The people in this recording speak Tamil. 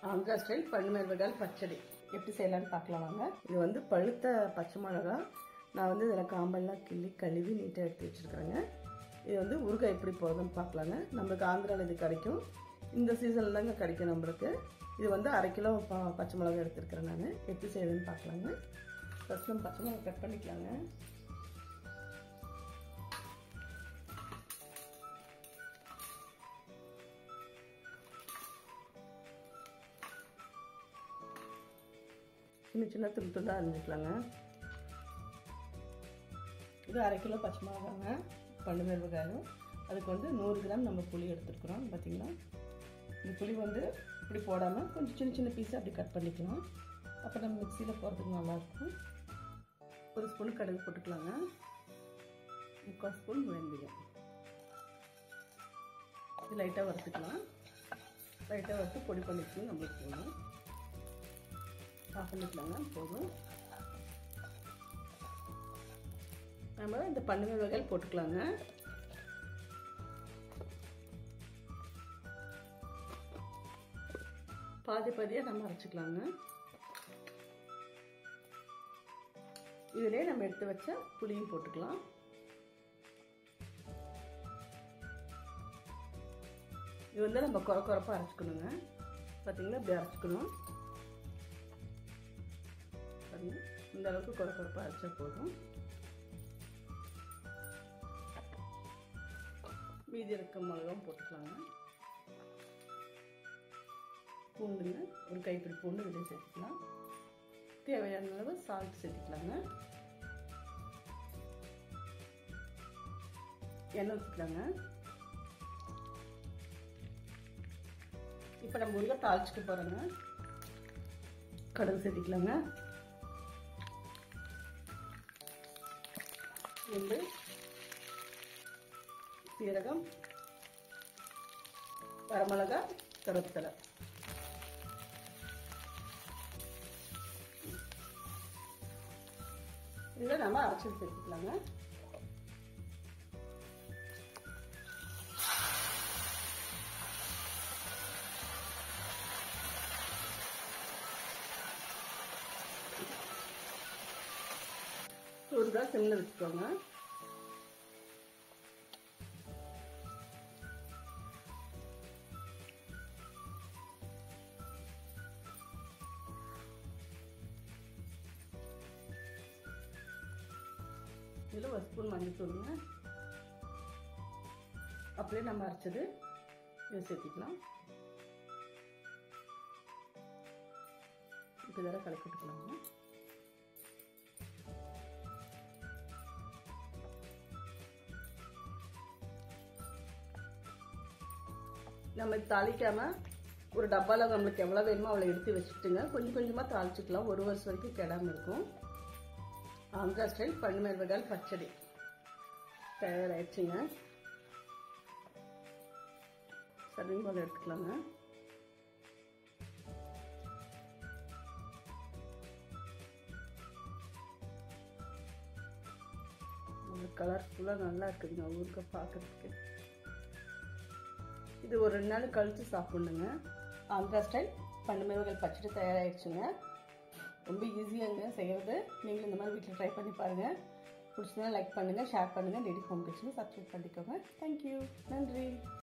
ஆந்திரா ஸ்டைல் பன்னிமிளகாய் பச்சடி எப்படி செய்யலாம்னு பார்க்கலாம் வாங்க. இது வந்து பழுத்த பச்சை மிளகா. நான் வந்து இதில் காம்பெல்லாம் கிள்ளி கழுவி நீட்டாக எடுத்து வச்சுருக்கிறேங்க. இது வந்து ஊறுகாய் எப்படி போகுதுன்னு பார்க்கலாங்க. நம்மளுக்கு ஆந்திராவில் இது கிடைக்கும். இந்த சீசனில் தாங்க கிடைக்கும் நம்மளுக்கு. இது வந்து 1/2 கிலோ பச்சை மிளகா எடுத்துருக்கிறேன். நான் எப்படி செய்யுதுன்னு பார்க்கலாங்க. ஃபஸ்ட் நம்ம பச்சை மிளகா கட் பண்ணிக்கலாங்க. சின்ன சின்ன துண்டு துண்டாக அரிஞ்சிக்கலாங்க. இது 1/2 கிலோ பச்சை மிளகாங்க, பன்னிமிளகாயும். அதுக்கு வந்து 100 கிராம் நம்ம புளி எடுத்துருக்குறோம். பார்த்திங்களா, இந்த புளி வந்து இப்படி போடாமல் கொஞ்சம் சின்ன சின்ன பீஸாக அப்படி கட் பண்ணிக்கலாம். அப்போ நம்ம மிக்சியில் போடுறதுக்கு நல்லாயிருக்கும். 1 ஸ்பூன் கடுகு போட்டுக்கலாங்க. 3/4 ஸ்பூன் வெந்தயம். இது லைட்டாக வறுத்துக்கலாம். லைட்டாக வறுத்து பொடி பண்ணிக்கலாம். நம்மளுக்கு போகணும் ஆஃப் பண்ணிக்கலாங்க. போதும். நம்ம இந்த பன்னிமிளகாய் போட்டுக்கலாங்க. பாதி பாதியாக நம்ம அரைச்சிக்கலாங்க. இதிலே நம்ம எடுத்து வச்ச புளியும் போட்டுக்கலாம். இது வந்து நம்ம குறப்பாக அரைச்சிக்கணுங்க. பார்த்தீங்களா, இப்படி அரைச்சிக்கணும். இந்த அளவுக்கு குறப்பாக அரைச்சா போதும். மீதி இருக்க மிளகாவும் போட்டுக்கலாங்க. பூண்டுங்க, ஒரு கைப்பிடி பூண்டு இதிலே சேர்த்துக்கலாம். தேவையான அளவு சால்ட் சேர்த்துக்கலாங்க. எண்ணெய் ஊற்றிக்கலாங்க. இப்போ நம்ம உள்ள தாளிச்சுக்க போகிறோங்க. கடுகு சேர்த்துக்கலாங்க. பூண்டு, சீரகம், வரமிளகா, கருவேப்பிலை. இதில் நம்ம அரைச்சி சேர்த்துக்கலாங்க. சூடுதா சிம்மில் வச்சுக்கோங்க. இதில் 1 ஸ்பூன் மஞ்சள் தூளுங்க. அப்படியே நம்ம அரைச்சது இதை சேர்த்திக்கலாம். இப்போ இதெல்லாம் கலக்கி விட்டுக்கலாங்க. நம்ம தாளிக்காம ஒரு டப்பாவில் நம்மளுக்கு எவ்வளோ வேணுமோ அவ்வளோ எடுத்து வச்சுட்டுங்க. கொஞ்சம் கொஞ்சமாக தாளிச்சுக்கலாம். 1 வருஷம் வரைக்கும் கெடாமல் இருக்கும். ஆந்திரா ஸ்டைல் பன்னிமிளகாய் பச்சடி தயாராகிடுச்சுங்க. சர்விங் பவுல் எடுத்துக்கலாங்க. கலர்ஃபுல்லாக நல்லா இருக்குதுங்க ஊருக்கு பார்க்கறதுக்கு. இது ஒரு 2 நாள் கழித்து சாப்பிட்ணுங்க. ஆந்திரா ஸ்டைல் பன்னிமிளகாய் பச்சடி தயாராகிடுச்சுங்க. ரொம்ப ஈஸியாங்க செய்கிறது. நீங்களும் இந்த மாதிரி வீட்டில் ட்ரை பண்ணி பாருங்கள். பிடிச்சதுன்னா லைக் பண்ணுங்கள், ஷேர் பண்ணுங்கள். டெய்லி ஹோம் கிச்சனை சப்ஸ்கிரைப் பண்ணிக்கோங்க. தேங்க்யூ. நன்றி.